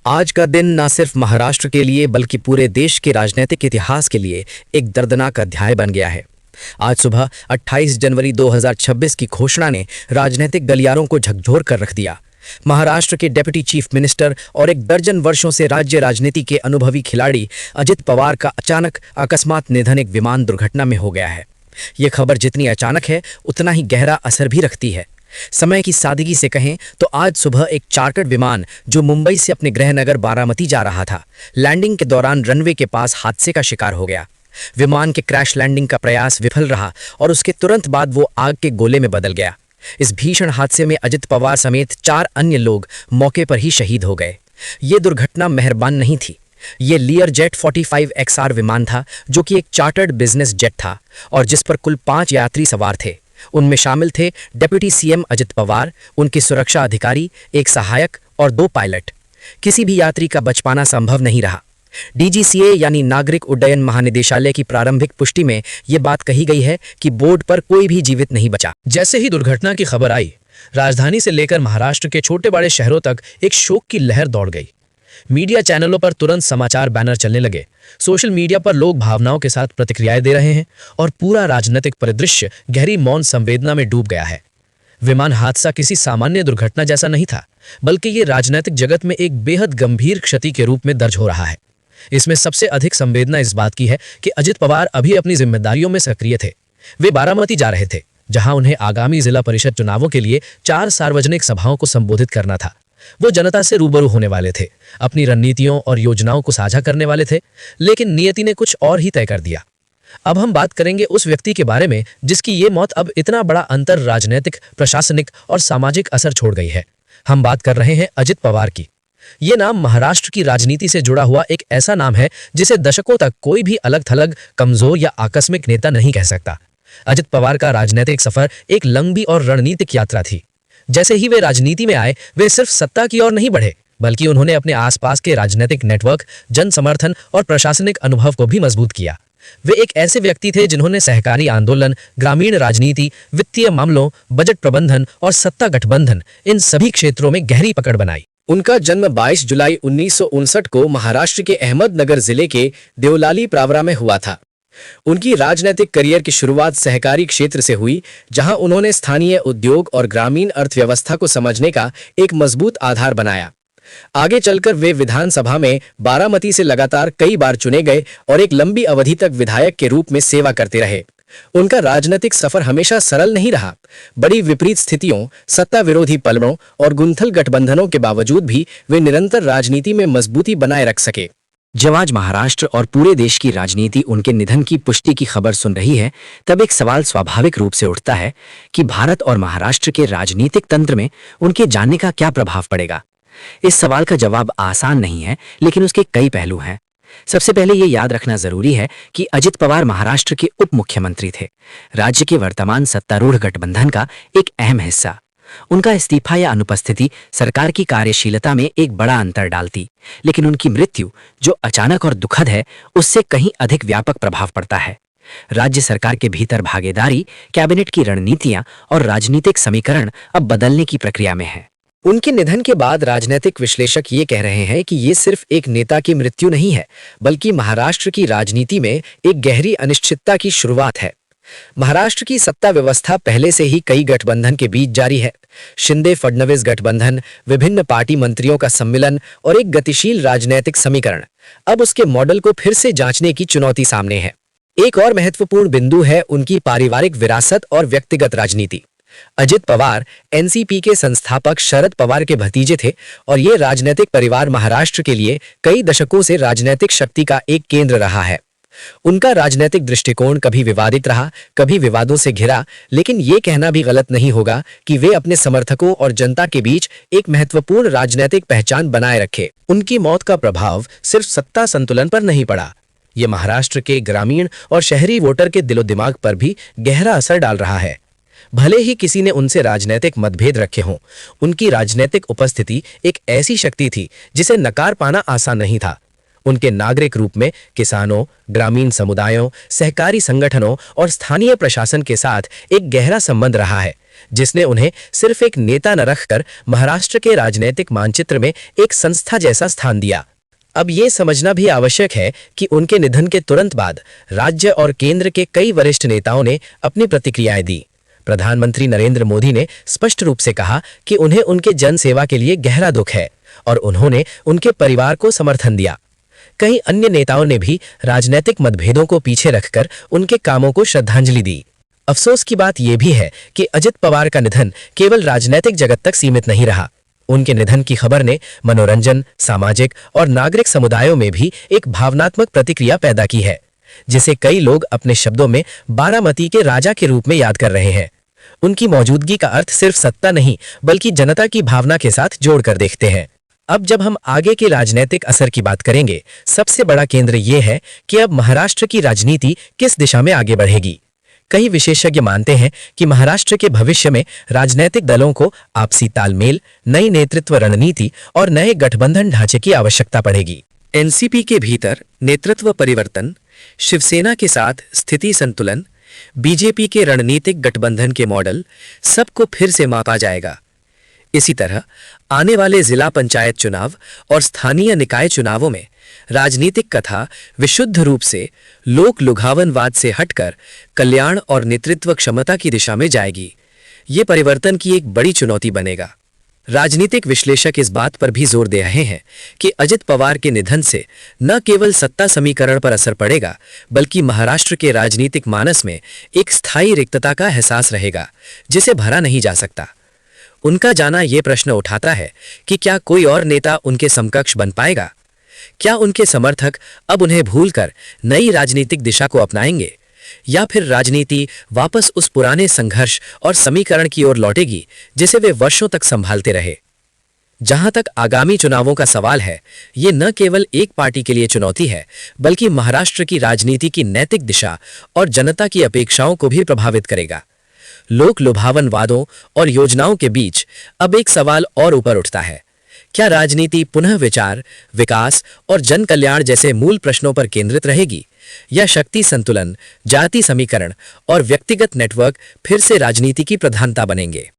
आज का दिन न सिर्फ महाराष्ट्र के लिए बल्कि पूरे देश के राजनीतिक इतिहास के लिए एक दर्दनाक अध्याय बन गया है। आज सुबह 28 जनवरी 2026 की घोषणा ने राजनीतिक गलियारों को झकझोर कर रख दिया। महाराष्ट्र के डेप्यूटी चीफ मिनिस्टर और एक दर्जन वर्षों से राज्य राजनीति के अनुभवी खिलाड़ी अजित पवार का अचानक अकस्मात निधन एक विमान दुर्घटना में हो गया है। यह खबर जितनी अचानक है उतना ही गहरा असर भी रखती है। समय की सादगी से कहें तो आज सुबह एक चार्टर्ड विमान जो मुंबई से अपने गृहनगर बारामती जा रहा था, लैंडिंग के दौरान रनवे के पास हादसे का शिकार हो गया। विमान के क्रैश लैंडिंग का प्रयास विफल रहा और उसके तुरंत बाद वो आग के गोले में बदल गया। इस भीषण हादसे में अजित पवार समेत 4 अन्य लोग मौके पर ही शहीद हो गए। ये दुर्घटना मेहरबान नहीं थी। ये लियर जेट 45 XR विमान था जो कि एक चार्टर्ड बिजनेस जेट था और जिस पर कुल 5 यात्री सवार थे। उनमें शामिल थे डिप्टी सीएम अजित पवार, उनके सुरक्षा अधिकारी, एक सहायक और 2 पायलट। किसी भी यात्री का बच पाना संभव नहीं रहा। डीजीसीए यानी नागरिक उड्डयन महानिदेशालय की प्रारंभिक पुष्टि में यह बात कही गई है कि बोर्ड पर कोई भी जीवित नहीं बचा। जैसे ही दुर्घटना की खबर आई, राजधानी से लेकर महाराष्ट्र के छोटे बड़े शहरों तक एक शोक की लहर दौड़ गई। मीडिया चैनलों पर तुरंत समाचार बैनर चलने लगे। सोशल मीडिया पर लोग भावनाओं के साथ प्रतिक्रियाएं दे रहे हैं और पूरा राजनीतिक परिदृश्य गहरी मौन संवेदना में डूब गया है। विमान हादसा किसी सामान्य दुर्घटना जैसा नहीं था, बल्कि ये राजनीतिक जगत में एक बेहद गंभीर क्षति के रूप में दर्ज हो रहा है। इसमें सबसे अधिक संवेदना इस बात की है कि अजित पवार अभी अपनी जिम्मेदारियों में सक्रिय थे। वे बारामती जा रहे थे, जहां उन्हें आगामी जिला परिषद चुनावों के लिए 4 सार्वजनिक सभाओं को संबोधित करना था। वो जनता से रूबरू होने वाले थे, अपनी रणनीतियों और योजनाओं को साझा करने वाले थे, लेकिन नियति ने कुछ और ही तय कर दिया। अब हम बात करेंगे उस व्यक्ति के बारे में जिसकी ये मौत अब इतना बड़ा अंतर राजनीतिक, प्रशासनिक और सामाजिक असर छोड़ गई है। हम बात कर रहे हैं अजित पवार की। ये नाम महाराष्ट्र की राजनीति से जुड़ा हुआ एक ऐसा नाम है जिसे दशकों तक कोई भी अलग थलग, कमजोर या आकस्मिक नेता नहीं कह सकता। अजित पवार का राजनीतिक सफर एक लंबी और रणनीतिक यात्रा थी। जैसे ही वे राजनीति में आए, वे सिर्फ सत्ता की ओर नहीं बढ़े, बल्कि उन्होंने अपने आसपास के राजनीतिक नेटवर्क, जन समर्थन और प्रशासनिक अनुभव को भी मजबूत किया। वे एक ऐसे व्यक्ति थे जिन्होंने सहकारी आंदोलन, ग्रामीण राजनीति, वित्तीय मामलों, बजट प्रबंधन और सत्ता गठबंधन, इन सभी क्षेत्रों में गहरी पकड़ बनाई। उनका जन्म 22 जुलाई 1959 को महाराष्ट्र के अहमदनगर जिले के देवलाली प्रावरा में हुआ था। उनकी राजनीतिक करियर की शुरुआत सहकारी क्षेत्र से हुई, जहां उन्होंने स्थानीय उद्योग और ग्रामीण अर्थव्यवस्था को समझने का एक मजबूत आधार बनाया। आगे चलकर वे विधानसभा में बारामती से लगातार कई बार चुने गए और एक लंबी अवधि तक विधायक के रूप में सेवा करते रहे। उनका राजनीतिक सफर हमेशा सरल नहीं रहा। बड़ी विपरीत स्थितियों, सत्ता विरोधी पलड़ों और गुंथल गठबंधनों के बावजूद भी वे निरंतर राजनीति में मजबूती बनाए रख सके। जब आज महाराष्ट्र और पूरे देश की राजनीति उनके निधन की पुष्टि की खबर सुन रही है, तब एक सवाल स्वाभाविक रूप से उठता है कि भारत और महाराष्ट्र के राजनीतिक तंत्र में उनके जाने का क्या प्रभाव पड़ेगा। इस सवाल का जवाब आसान नहीं है, लेकिन उसके कई पहलू हैं। सबसे पहले ये याद रखना जरूरी है कि अजित पवार महाराष्ट्र के उप मुख्यमंत्री थे, राज्य के वर्तमान सत्तारूढ़ गठबंधन का एक अहम हिस्सा। उनका इस्तीफा या अनुपस्थिति सरकार की कार्यशीलता में एक बड़ा अंतर डालती, लेकिन उनकी मृत्यु, जो अचानक और दुखद है, उससे कहीं अधिक व्यापक प्रभाव पड़ता है। राज्य सरकार के भीतर भागीदारी, कैबिनेट की रणनीतियां और राजनीतिक समीकरण अब बदलने की प्रक्रिया में है। उनके निधन के बाद राजनीतिक विश्लेषक ये कह रहे हैं कि ये सिर्फ एक नेता की मृत्यु नहीं है, बल्कि महाराष्ट्र की राजनीति में एक गहरी अनिश्चितता की शुरुआत है। महाराष्ट्र की सत्ता व्यवस्था पहले से ही कई गठबंधन के बीच जारी है। शिंदे फडणवीस गठबंधन, विभिन्न पार्टी मंत्रियों का सम्मिलन और एक गतिशील राजनीतिक समीकरण। अब उसके मॉडल को फिर से जांचने की चुनौती सामने है। एक और महत्वपूर्ण बिंदु है उनकी पारिवारिक विरासत और व्यक्तिगत राजनीति। अजित पवार एनसीपी के संस्थापक शरद पवार के भतीजे थे और ये राजनीतिक परिवार महाराष्ट्र के लिए कई दशकों से राजनीतिक शक्ति का एक केंद्र रहा है। उनका राजनीतिक दृष्टिकोण कभी विवादित रहा, कभी विवादों से घिरा, लेकिन ये कहना भी गलत नहीं होगा कि वे अपने समर्थकों और जनता के बीच एक महत्वपूर्ण राजनीतिक पहचान बनाए रखे। उनकी मौत का प्रभाव सिर्फ सत्ता संतुलन पर नहीं पड़ा, ये महाराष्ट्र के ग्रामीण और शहरी वोटर के दिलो दिमाग पर भी गहरा असर डाल रहा है। भले ही किसी ने उनसे राजनीतिक मतभेद रखे हों, उनकी राजनीतिक उपस्थिति एक ऐसी शक्ति थी जिसे नकार पाना आसान नहीं था। उनके नागरिक रूप में किसानों, ग्रामीण समुदायों, सहकारी संगठनों और स्थानीय प्रशासन के साथ एक गहरा संबंध रहा है, जिसने उन्हें सिर्फ एक नेता न रखकर महाराष्ट्र के राजनीतिक मानचित्र में एक संस्था जैसा स्थान दिया। अब ये समझना भी आवश्यक है कि उनके निधन के तुरंत बाद राज्य और केंद्र के कई वरिष्ठ नेताओं ने अपनी प्रतिक्रियाएं दी। प्रधानमंत्री नरेंद्र मोदी ने स्पष्ट रूप से कहा कि उन्हें उनके जन सेवा के लिए गहरा दुख है और उन्होंने उनके परिवार को समर्थन दिया। कई अन्य नेताओं ने भी राजनीतिक मतभेदों को पीछे रखकर उनके कामों को श्रद्धांजलि दी। अफसोस की बात यह भी है कि अजित पवार का निधन केवल राजनीतिक जगत तक सीमित नहीं रहा। उनके निधन की खबर ने मनोरंजन, सामाजिक और नागरिक समुदायों में भी एक भावनात्मक प्रतिक्रिया पैदा की है, जिसे कई लोग अपने शब्दों में बारामती के राजा के रूप में याद कर रहे हैं। उनकी मौजूदगी का अर्थ सिर्फ सत्ता नहीं बल्कि जनता की भावना के साथ जोड़कर देखते हैं। अब जब हम आगे के राजनीतिक असर की बात करेंगे, सबसे बड़ा केंद्र यह है कि अब महाराष्ट्र की राजनीति किस दिशा में आगे बढ़ेगी। कई विशेषज्ञ मानते हैं कि महाराष्ट्र के भविष्य में राजनीतिक दलों को आपसी तालमेल, नई नेतृत्व रणनीति और नए गठबंधन ढांचे की आवश्यकता पड़ेगी। एनसीपी के भीतर नेतृत्व परिवर्तन, शिवसेना के साथ स्थिति संतुलन, बीजेपी के रणनीतिक गठबंधन के मॉडल सबको फिर से मापा जाएगा। इसी तरह आने वाले जिला पंचायत चुनाव और स्थानीय निकाय चुनावों में राजनीतिक कथा विशुद्ध रूप से लोक लुभावनवाद से हटकर कल्याण और नेतृत्व क्षमता की दिशा में जाएगी। ये परिवर्तन की एक बड़ी चुनौती बनेगा। राजनीतिक विश्लेषक इस बात पर भी जोर दे रहे हैं कि अजित पवार के निधन से न केवल सत्ता समीकरण पर असर पड़ेगा बल्कि महाराष्ट्र के राजनीतिक मानस में एक स्थायी रिक्तता का एहसास रहेगा जिसे भरा नहीं जा सकता। उनका जाना यह प्रश्न उठाता है कि क्या कोई और नेता उनके समकक्ष बन पाएगा? क्या उनके समर्थक अब उन्हें भूलकर नई राजनीतिक दिशा को अपनाएंगे या फिर राजनीति वापस उस पुराने संघर्ष और समीकरण की ओर लौटेगी जिसे वे वर्षों तक संभालते रहे? जहां तक आगामी चुनावों का सवाल है, ये न केवल एक पार्टी के लिए चुनौती है बल्कि महाराष्ट्र की राजनीति की नैतिक दिशा और जनता की अपेक्षाओं को भी प्रभावित करेगा। लोक लुभावन वादों और योजनाओं के बीच अब एक सवाल और ऊपर उठता है, क्या राजनीति पुनः विचार, विकास और जन कल्याण जैसे मूल प्रश्नों पर केंद्रित रहेगी या शक्ति संतुलन, जाति समीकरण और व्यक्तिगत नेटवर्क फिर से राजनीति की प्रधानता बनेंगे?